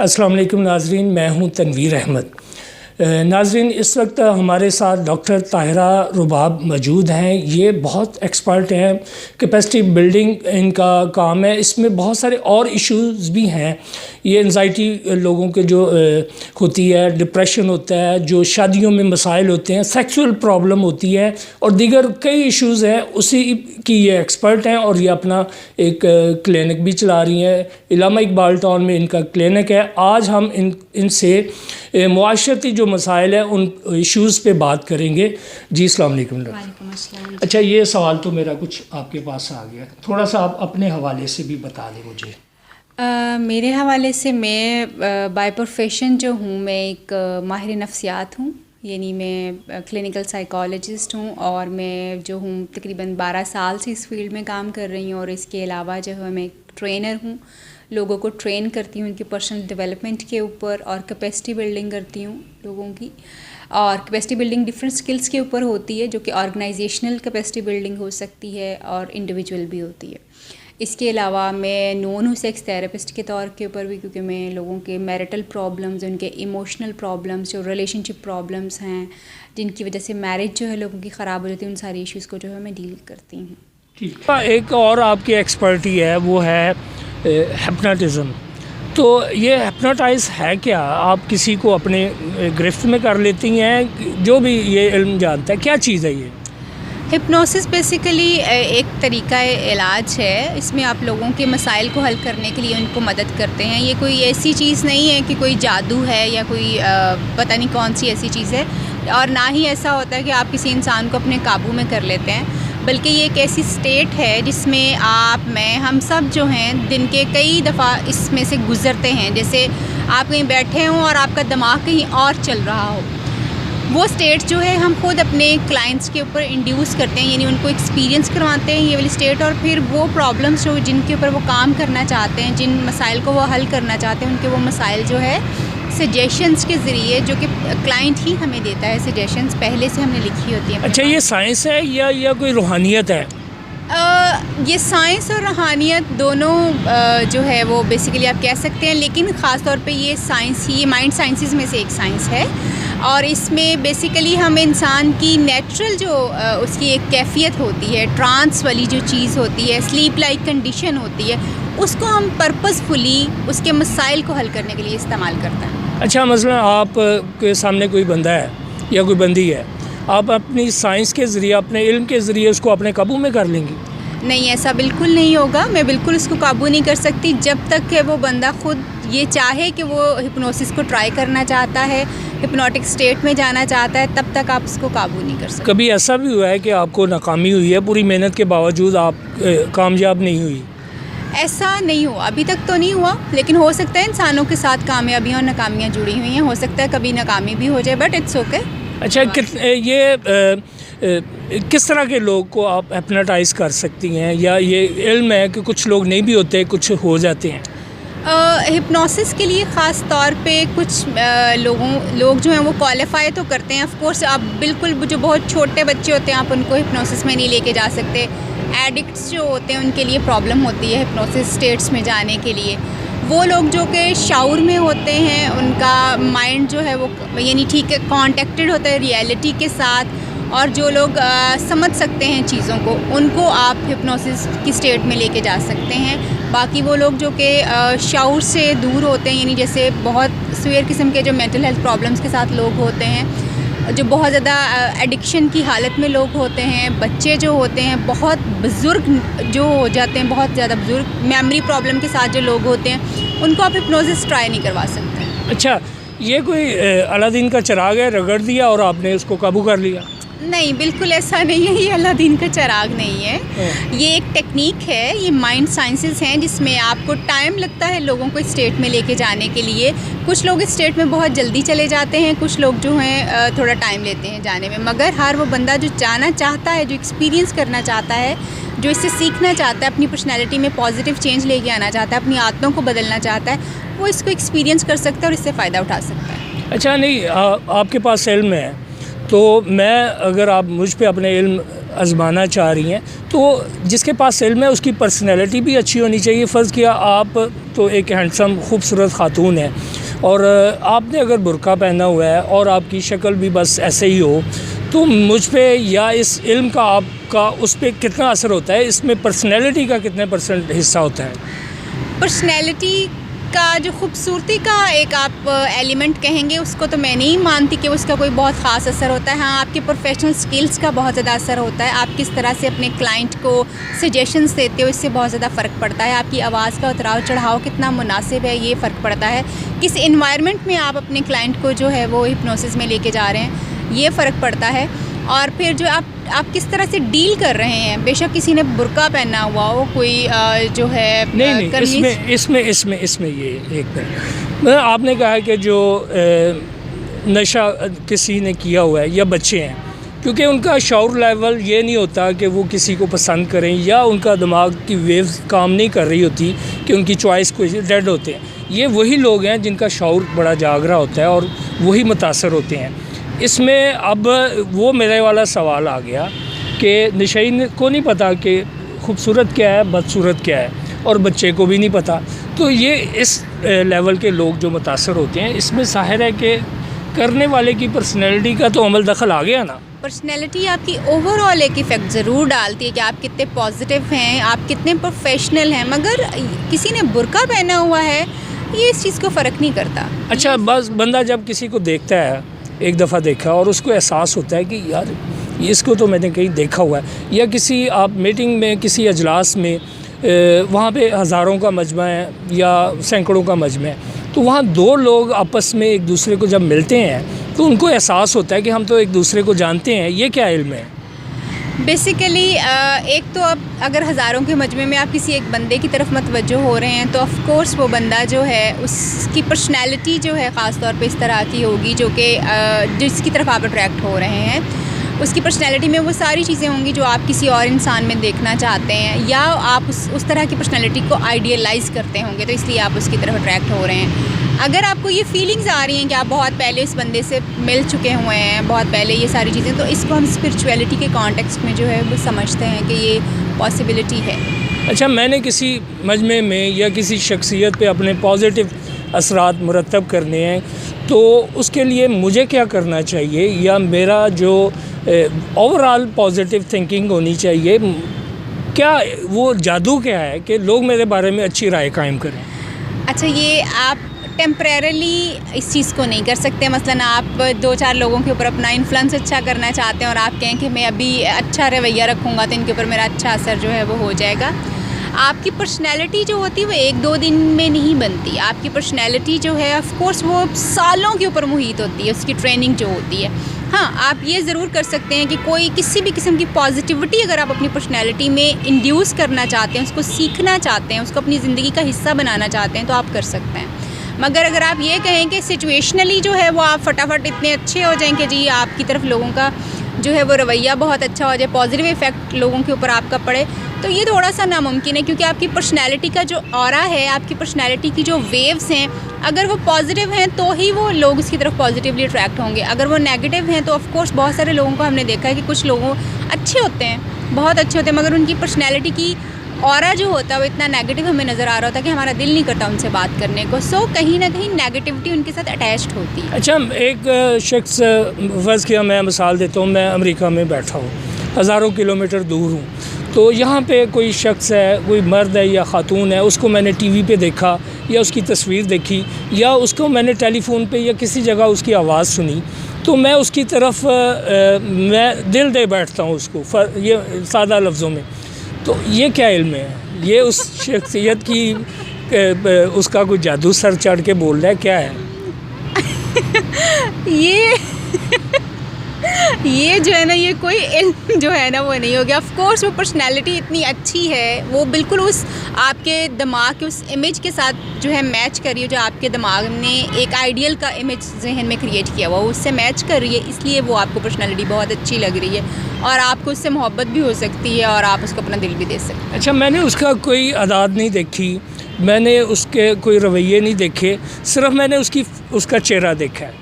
अस्सलाम वालेकुम नाज़रीन, मैं हूं तनवीर अहमद। नाज़रीन, इस वक्त हमारे साथ डॉक्टर ताहिरा रुबाब मौजूद हैं। ये बहुत एक्सपर्ट हैं, कैपेसिटी बिल्डिंग इनका काम है। इसमें बहुत सारे और इश्यूज़ भी हैं। ये एंजाइटी लोगों के जो होती है, डिप्रेशन होता है, जो शादियों में मसाइल होते हैं, सेक्सुअल प्रॉब्लम होती है और दीगर कई इश्यूज़ हैं, उसी की ये एक्सपर्ट हैं और ये अपना एक क्लिनिक भी चला रही हैं। इलामा इकबाल टाउन में इनका क्लिनिक है। आज हम इनसे मुआशरती जो मसाइल हैं उन इश्यूज़ पे बात करेंगे। जी अस्सलाम वालेकुम। अच्छा, ये सवाल तो मेरा कुछ आपके पास आ गया, थोड़ा सा आप अपने हवाले से भी बता दें मुझे। मेरे हवाले से मैं बाय प्रोफेशन जो हूँ, मैं एक माहिर नफ्सियात हूँ, यानी मैं क्लिनिकल साइकोलॉजिस्ट हूँ और मैं जो हूँ तकरीबन 12 साल से इस फील्ड में काम कर रही हूँ। और इसके अलावा जो है मैं एक ट्रेनर हूँ, लोगों को ट्रेन करती हूँ उनकी पर्सनल डेवलपमेंट के ऊपर और कैपेसिटी बिल्डिंग करती हूँ लोगों की। और कैपेसिटी बिल्डिंग डिफरेंट स्किल्स के ऊपर होती है, जो कि ऑर्गेनाइजेशनल कैपेसिटी बिल्डिंग हो सकती है और इंडिविजुअल भी होती है। इसके अलावा मैं नोन हूँ सेक्स थेरेपिस्ट के तौर के ऊपर भी, क्योंकि मैं लोगों के मैरिटल प्रॉब्लम्स, उनके इमोशनल प्रॉब्लम्स, जो रिलेशनशिप प्रॉब्लम्स हैं जिनकी वजह से मैरिज जो है लोगों की ख़राब हो जाती है, उन सारी इश्यूज़ को जो है मैं डील करती हूँ। ठीक। एक और आपकी एक्सपर्टी है, वो है हिप्नोटिज़म। तो ये हिप्नोटाइज है क्या? आप किसी को अपने गिरफ्त में कर लेती हैं? जो भी ये इल्म जानता है, क्या चीज़ है ये? हिप्नोसिस बेसिकली एक तरीका इलाज है। इसमें आप लोगों के मसाइल को हल करने के लिए उनको मदद करते हैं। ये कोई ऐसी चीज़ नहीं है कि कोई जादू है या कोई पता नहीं कौन सी ऐसी चीज़ है, और ना ही ऐसा होता है कि आप किसी इंसान को अपने काबू में कर लेते हैं, बल्कि ये एक ऐसी स्टेट है जिसमें आप, मैं, हम सब जो हैं दिन के कई दफ़ा इसमें से गुज़रते हैं। जैसे आप कहीं बैठे हों और आपका दिमाग कहीं और चल रहा हो, वो स्टेट जो है हम खुद अपने क्लाइंट्स के ऊपर इंड्यूस करते हैं, यानी उनको एक्सपीरियंस करवाते हैं ये वाली स्टेट। और फिर वो प्रॉब्लम्स जो जिनके ऊपर वो काम करना चाहते हैं, जिन मसाइल को वो हल करना चाहते हैं, उनके वो मसाइल जो है सजेशंस के ज़रिए, जो कि क्लाइंट ही हमें देता है, सजेशंस पहले से हमने लिखी होती है। अच्छा, ये साइंस है या कोई रूहानियत है? ये साइंस और रूहानियत दोनों जो है वो बेसिकली आप कह सकते हैं, लेकिन ख़ास तौर पे ये साइंस ही, ये माइंड साइंसेस में से एक साइंस है। और इसमें बेसिकली हम इंसान की नेचुरल जो उसकी एक कैफियत होती है, ट्रांस वाली जो चीज़ होती है, स्लीप लाइक कंडीशन होती है, उसको हम पर्पसफुली उसके मसाइल को हल करने के लिए इस्तेमाल करते हैं। अच्छा, मसलन आप के सामने कोई बंदा है या कोई बंदी है, आप अपनी साइंस के ज़रिए, अपने इल्म के ज़रिए उसको अपने काबू में कर लेंगी? नहीं, ऐसा बिल्कुल नहीं होगा। मैं बिल्कुल उसको काबू नहीं कर सकती जब तक कि वो बंदा खुद ये चाहे कि वो हिप्नोसिस को ट्राई करना चाहता है, हिप्नोटिक स्टेट में जाना चाहता है, तब तक आप उसको काबू नहीं कर सकते। कभी ऐसा भी हुआ है कि आपको नाकामी हुई है, पूरी मेहनत के बावजूद आप कामयाब नहीं हुई? ऐसा नहीं हुआ, अभी तक तो नहीं हुआ, लेकिन हो सकता है इंसानों के साथ कामयाबियाँ और नाकामियाँ जुड़ी हुई हैं। हो सकता है कभी नाकामी भी हो जाए, बट इट्स ओके। अच्छा, ये किस तरह के लोग को आप हिप्नोटाइज़ कर सकती हैं, या ये इल्म है कि कुछ लोग नहीं भी होते, कुछ हो जाते हैं? हिप्नोसिस के लिए ख़ास तौर पे कुछ लोग जो हैं वो क्वालिफाई तो करते हैं। ऑफ कोर्स आप बिल्कुल, जो बहुत छोटे बच्चे होते हैं आप उनको हिप्नोसिस में नहीं लेके जा सकते। एडिक्ट्स जो होते हैं उनके लिए प्रॉब्लम होती है हिप्नोसिस स्टेट्स में जाने के लिए। वो लोग जो कि शाऊर में होते हैं, उनका माइंड जो है वो यानी ठीक है कॉन्टेक्टेड होता है रियलिटी के साथ, और जो लोग समझ सकते हैं चीज़ों को, उनको आप हिप्नोसिस की स्टेट में लेके जा सकते हैं। बाकी वो लोग जो कि शाऊर से दूर होते हैं, यानी जैसे बहुत सीवियर किस्म के जो मेंटल हेल्थ प्रॉब्लम्स के साथ लोग होते हैं, जो बहुत ज़्यादा एडिक्शन की हालत में लोग होते हैं, बच्चे जो होते हैं, बहुत बुज़ुर्ग जो हो जाते हैं, बहुत ज़्यादा बुज़ुर्ग, मेमोरी प्रॉब्लम के साथ जो लोग होते हैं, उनको आप हिप्नोसिस ट्राई नहीं करवा सकते। अच्छा, ये कोई अलादीन का चिराग है, रगड़ दिया और आपने उसको काबू कर लिया? नहीं, बिल्कुल ऐसा नहीं है। ये अलादीन का चिराग नहीं है। ये एक टेक्निक है, ये माइंड साइंसेस हैं जिसमें आपको टाइम लगता है लोगों को इस स्टेट में लेके जाने के लिए। कुछ लोग इस स्टेट में बहुत जल्दी चले जाते हैं, कुछ लोग जो हैं थोड़ा टाइम लेते हैं जाने में। मगर हर वो बंदा जो जाना चाहता है, जो एक्सपीरियंस करना चाहता है, जो इससे सीखना चाहता है, अपनी पर्सनैलिटी में पॉजिटिव चेंज लेके आना चाहता है, अपनी आदतों को बदलना चाहता है, वो इसको एक्सपीरियंस कर सकता है और इससे फ़ायदा उठा सकता है। अच्छा, नहीं आपके पास इल्म है, तो मैं, अगर आप मुझ पे अपने इल्म आजमाना चाह रही हैं, तो जिसके पास इल्म है उसकी पर्सनैलिटी भी अच्छी होनी चाहिए। फ़र्ज़ किया आप तो एक हैंडसम खूबसूरत ख़ातून है और आपने अगर बुर्का पहना हुआ है और आपकी शक्ल भी बस ऐसे ही हो, तो मुझ पे या इस इल्म का आपका उस पर कितना असर होता है? इसमें पर्सनैलिटी का कितने % हिस्सा होता है? पर्सनैलिटी का जो खूबसूरती का एक आप एलिमेंट कहेंगे, उसको तो मैं नहीं मानती कि उसका कोई बहुत ख़ास असर होता है। हाँ, आपके प्रोफेशनल स्किल्स का बहुत ज़्यादा असर होता है। आप किस तरह से अपने क्लाइंट को सजेशंस देते हो, इससे बहुत ज़्यादा फ़र्क पड़ता है। आपकी आवाज़ का उतराव चढ़ाव कितना मुनासिब है, ये फ़र्क पड़ता है। किस इन्वायरमेंट में आप अपने क्लाइंट को जो है वो हिप्नोसिस में लेके जा रहे हैं, ये फ़र्क पड़ता है। और फिर जो आप किस तरह से डील कर रहे हैं, बेशक किसी ने बुर्का पहना हुआ हो, कोई जो है नहीं, इसमें ये एक मिनट, आपने कहा कि जो नशा किसी ने किया हुआ है या बच्चे हैं, क्योंकि उनका शऊर लेवल ये नहीं होता कि वो किसी को पसंद करें, या उनका दिमाग की वेव्स काम नहीं कर रही होती कि उनकी चॉइस को डेड होते हैं। ये वही लोग हैं जिनका शऊर बड़ा जाग रहा होता है और वही मुतासर होते हैं। इसमें अब वो मेरे वाला सवाल आ गया कि नशई को नहीं पता कि खूबसूरत क्या है, बदसूरत क्या है, और बच्चे को भी नहीं पता। तो ये इस लेवल के लोग जो मुतासर होते हैं, इसमें ज़ाहिर है कि करने वाले की पर्सनैलिटी का तो अमल दखल आ गया ना। पर्सनैलिटी आपकी ओवरऑल एक इफ़ेक्ट ज़रूर डालती है कि आप कितने पॉजिटिव हैं, आप कितने प्रोफेशनल हैं। मगर किसी ने बुर्का पहना हुआ है, ये इस चीज़ को फ़र्क नहीं करता। अच्छा, बस बंदा जब किसी को देखता है, एक दफ़ा देखा और उसको एहसास होता है कि यार इसको तो मैंने कहीं देखा हुआ है, या किसी आप मीटिंग में, किसी अजलास में, वहाँ पे हज़ारों का मजमा है या सैकड़ों का मजमा है, तो वहाँ दो लोग आपस में एक दूसरे को जब मिलते हैं तो उनको एहसास होता है कि हम तो एक दूसरे को जानते हैं। ये क्या इल्म है? बेसिकली एक तो अब अगर हज़ारों के मजमे में आप किसी एक बंदे की तरफ मतवज्जो हो रहे हैं, तो ऑफ़ कोर्स वो बंदा जो है उसकी पर्सनैलिटी जो है ख़ास तौर पे इस तरह की होगी जो कि जिसकी तरफ आप अट्रैक्ट हो रहे हैं, उसकी पर्सनैलिटी में वो सारी चीज़ें होंगी जो आप किसी और इंसान में देखना चाहते हैं, या आप उस तरह की पर्सनैलिटी को आइडियलाइज़ करते होंगे, तो इसलिए आप उसकी तरफ अट्रैक्ट हो रहे हैं। अगर आपको ये फीलिंग्स आ रही हैं कि आप बहुत पहले इस बंदे से मिल चुके हुए हैं, बहुत पहले ये सारी चीज़ें, तो इसको हम स्पिरिचुअलिटी के कॉन्टेक्स्ट में जो है वो समझते हैं कि ये पॉसिबिलिटी है। अच्छा, मैंने किसी मजमे में या किसी शख्सियत पे अपने पॉजिटिव असरात मुरतब करने हैं, तो उसके लिए मुझे क्या करना चाहिए, या मेरा जो ओवरऑल पॉजिटिव थिंकिंग होनी चाहिए, क्या वो जादू क्या है कि लोग मेरे बारे में अच्छी राय कायम करें? अच्छा, ये आप टेम्परेरली इस चीज़ को नहीं कर सकते। मसलन आप 2-4 लोगों के ऊपर अपना इन्फ्लुएंस अच्छा करना चाहते हैं और आप कहें कि मैं अभी अच्छा रवैया रखूँगा तो इनके ऊपर मेरा अच्छा असर जो है वो हो जाएगा। आपकी पर्सनैलिटी जो होती है वो 1-2 दिन में नहीं बनती। आपकी पर्सनैलिटी जो है ऑफ़ कोर्स वो सालों के ऊपर मुहित होती है, उसकी ट्रेनिंग जो होती है। हाँ, आप ये ज़रूर कर सकते हैं कि कोई किसी भी किस्म की पॉजिटिविटी अगर आप अपनी पर्सनैलिटी में इंड्यूस करना चाहते हैं, उसको सीखना चाहते हैं, उसको अपनी ज़िंदगी का हिस्सा बनाना चाहते हैं, तो आप कर सकते हैं। मगर अगर आप ये कहें कि सिचुएशनली जो है वो आप फटाफट इतने अच्छे हो जाएं कि जी आपकी तरफ लोगों का जो है वो रवैया बहुत अच्छा हो जाए, पॉजिटिव इफ़ेक्ट लोगों के ऊपर आपका पड़े, तो ये थोड़ा सा नामुमकिन है। क्योंकि आपकी पर्सनैलिटी का जो ऑरा है, आपकी पर्सनैलिटी की जो वेव्स हैं, अगर वो पॉजिटिव हैं तो ही वो लोग उसकी तरफ पॉजिटिवली अट्रैक्ट होंगे। अगर वो नेगेटिव हैं तो ऑफ़ कोर्स बहुत सारे लोगों को हमने देखा है कि कुछ लोगों अच्छे होते हैं, बहुत अच्छे होते हैं, मगर उनकी पर्सनैलिटी की ऑरा जो होता है वो इतना नेगेटिव हमें नज़र आ रहा होता है कि हमारा दिल नहीं करता उनसे बात करने को। सो कहीं ना कहीं नेगेटिविटी उनके साथ अटैच्ड होती है। अच्छा, एक शख्स, फ़र्ज़ किया मैं मिसाल देता हूँ, मैं अमेरिका में बैठा हूँ, हज़ारों किलोमीटर दूर हूँ, तो यहाँ पे कोई शख्स है, कोई मर्द है या ख़ातून है, उसको मैंने टीवी पे देखा या उसकी तस्वीर देखी या उसको मैंने टेलीफोन पे या किसी जगह उसकी आवाज़ सुनी, तो मैं उसकी तरफ मैं दिल दे बैठता हूँ उसको, ये सादा लफ्ज़ों में। तो ये क्या इल्म है? ये उस शख्सियत की उसका कोई जादू सर चढ़ के बोल रहा है, क्या है? ये जो है ना, ये कोई इल्म जो है ना वो नहीं हो गया। ऑफ़ कोर्स वो पर्सनैलिटी इतनी अच्छी है, वो बिल्कुल उस आपके दिमाग के उस इमेज के साथ जो है मैच कर रही है, जो आपके दिमाग ने एक आइडियल का इमेज जहन में क्रिएट किया हुआ, उससे मैच कर रही है, इसलिए वो आपको पर्सनैलिटी बहुत अच्छी लग रही है और आपको उससे मोहब्बत भी हो सकती है और आप उसको अपना दिल भी दे सकते हैं। अच्छा, मैंने उसका कोई आदात नहीं देखी, मैंने उसके कोई रवैये नहीं देखे, सिर्फ मैंने उसका चेहरा देखा है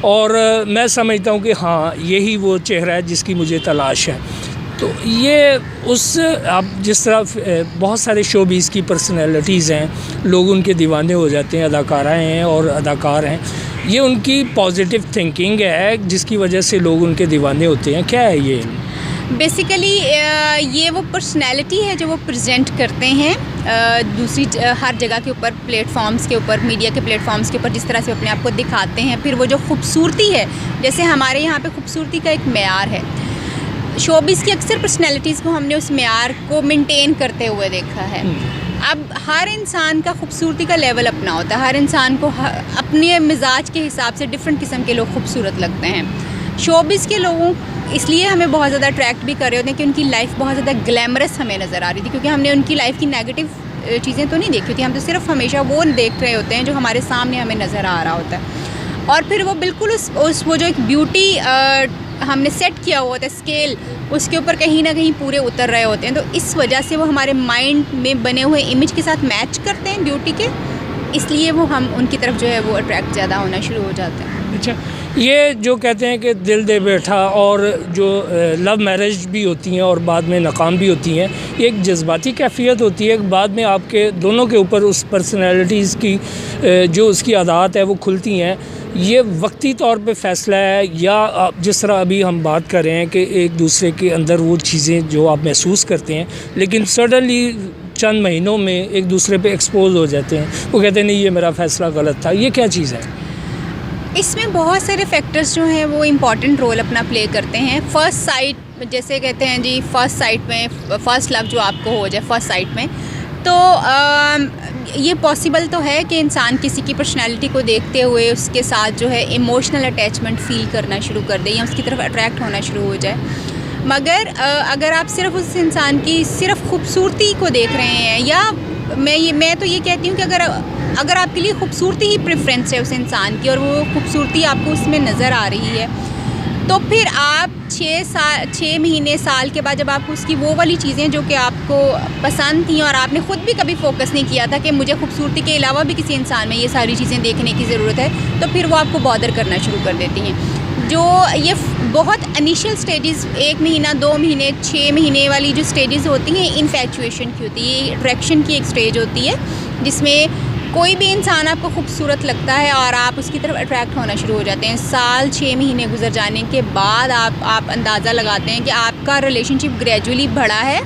और मैं समझता हूँ कि हाँ, यही वो चेहरा है जिसकी मुझे तलाश है। तो ये उस आप जिस तरह बहुत सारे शोबीज़ की पर्सनैलिटीज़ हैं, लोग उनके दीवाने हो जाते हैं, अदाकाराएँ हैं और अदाकार हैं, ये उनकी पॉजिटिव थिंकिंग है जिसकी वजह से लोग उनके दीवाने होते हैं। क्या है ये? बेसिकली ये वो पर्सनैलिटी है जो वो प्रेजेंट करते हैं दूसरी हर जगह के ऊपर, प्लेटफॉर्म्स के ऊपर, मीडिया के प्लेटफॉर्म्स के ऊपर, जिस तरह से अपने आप को दिखाते हैं। फिर वो जो खूबसूरती है, जैसे हमारे यहाँ पे खूबसूरती का एक मेयार है, शोबिज़ की अक्सर पर्सनैलिटीज़ को हमने उस मेयार को मेंटेन करते हुए देखा है। अब हर इंसान का खूबसूरती का लेवल अपना होता है, हर इंसान को अपने मिजाज के हिसाब से डिफरेंट किस्म के लोग खूबसूरत लगते हैं। शोबिज़ के लोगों इसलिए हमें बहुत ज़्यादा अट्रैक्ट भी कर रहे होते हैं कि उनकी लाइफ बहुत ज़्यादा ग्लैमरस हमें नज़र आ रही थी, क्योंकि हमने उनकी लाइफ की नेगेटिव चीज़ें तो नहीं देखी थी, हम तो सिर्फ हमेशा वो देख रहे होते हैं जो हमारे सामने हमें नज़र आ रहा होता है। और फिर वो बिल्कुल उस वो जो एक ब्यूटी हमने सेट किया हुआ होता है स्केल, उसके ऊपर कहीं ना कहीं पूरे उतर रहे होते हैं। तो इस वजह से वो हमारे माइंड में बने हुए इमेज के साथ मैच करते हैं ब्यूटी के, इसलिए वो हम उनकी तरफ जो है वो अट्रैक्ट ज़्यादा होना शुरू हो जाते हैं। अच्छा, ये जो कहते हैं कि दिल दे बैठा और जो लव मैरिज भी होती हैं और बाद में नाकाम भी होती हैं, ये एक जज्बाती कैफियत होती है, बाद में आपके दोनों के ऊपर उस पर्सनैलिटीज़ की जो उसकी आदत है वो खुलती हैं। ये वक्ती तौर पे फ़ैसला है या आप जिस तरह अभी हम बात कर रहे हैं कि एक दूसरे के अंदर वो चीज़ें जो आप महसूस करते हैं, लेकिन सडनली चंद महीनों में एक दूसरे पे एक्सपोज हो जाते हैं, वो कहते हैं नहीं ये मेरा फ़ैसला गलत था। ये क्या चीज़ है? इसमें बहुत सारे फैक्टर्स जो हैं वो इम्पॉर्टेंट रोल अपना प्ले करते हैं। फ़र्स्ट साइट, जैसे कहते हैं जी, फ़र्स्ट साइट में फ़र्स्ट लव जो आपको हो जाए फ़र्स्ट साइट में, तो ये पॉसिबल तो है कि इंसान किसी की पर्सनैलिटी को देखते हुए उसके साथ जो है इमोशनल अटैचमेंट फ़ील करना शुरू कर दे या उसकी तरफ अट्रैक्ट होना शुरू हो जाए। मगर अगर आप सिर्फ उस इंसान की सिर्फ खूबसूरती को देख रहे हैं, या मैं तो ये कहती हूँ कि अगर आपके लिए खूबसूरती ही प्रेफरेंस है उस इंसान की और वो खूबसूरती आपको उसमें नज़र आ रही है, तो फिर आप 6 महीने साल के बाद जब आपको उसकी वो वाली चीज़ें जो कि आपको पसंद थी और आपने ख़ुद भी कभी फोकस नहीं किया था कि मुझे खूबसूरती के अलावा भी किसी इंसान में ये सारी चीज़ें देखने की ज़रूरत है, तो फिर वो आपको बॉदर करना शुरू कर देती हैं। जो ये बहुत इनिशियल स्टेजेस, 1 महीना, 2 महीने, 6 महीने वाली जो स्टेजेस होती हैं, इन्फैचुएशन की होती है, ये अट्रैक्शन की एक स्टेज होती है जिसमें कोई भी इंसान आपको खूबसूरत लगता है और आप उसकी तरफ अट्रैक्ट होना शुरू हो जाते हैं। साल 6 महीने गुजर जाने के बाद आप अंदाज़ा लगाते हैं कि आपका रिलेशनशिप ग्रेजुअली बढ़ा है,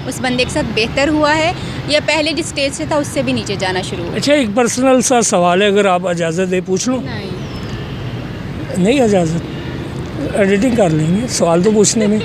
उस बंदे के साथ बेहतर हुआ है, या पहले जिस स्टेज से था उससे भी नीचे जाना शुरू हुआ। अच्छा, एक पर्सनल सा सवाल है, अगर आप इजाज़त दे पूछ लूँ? नहीं इजाज़त, एडिटिंग कर लेंगे सवाल तो पूछने में।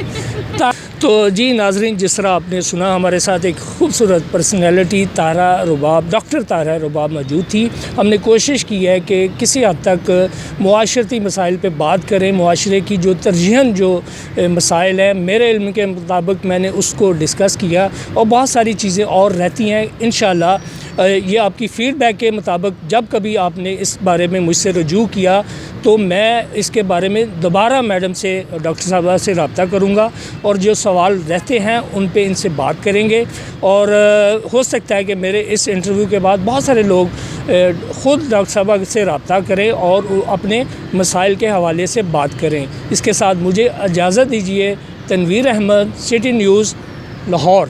तो जी नाजरीन, जिस तरह आपने सुना, हमारे साथ एक खूबसूरत पर्सनैलिटी तारा रुबाब, डॉक्टर तारा रुबाब मौजूद थी। हमने कोशिश की है कि किसी हद तक मुआशरती मसाइल पे बात करें, मुआशरे की जो तरजीहन जो मसाइल हैं, मेरे इल्म के मुताबिक मैंने उसको डिस्कस किया और बहुत सारी चीज़ें और रहती हैं। इंशाअल्लाह ये आपकी फ़ीडबैक के मुताबिक जब कभी आपने इस बारे में मुझसे रजू किया तो मैं इसके बारे में दोबारा मैडम से, डॉक्टर साहबा से रब्ता करूँगा और जो सवाल रहते हैं उन पे इनसे बात करेंगे। और हो सकता है कि मेरे इस इंटरव्यू के बाद बहुत सारे लोग ख़ुद डॉक्टर साहबा से रब्ता करें और अपने मसाइल के हवाले से बात करें। इसके साथ मुझे इजाज़त दीजिए। Tanveer Ahmed, city news, Lahore.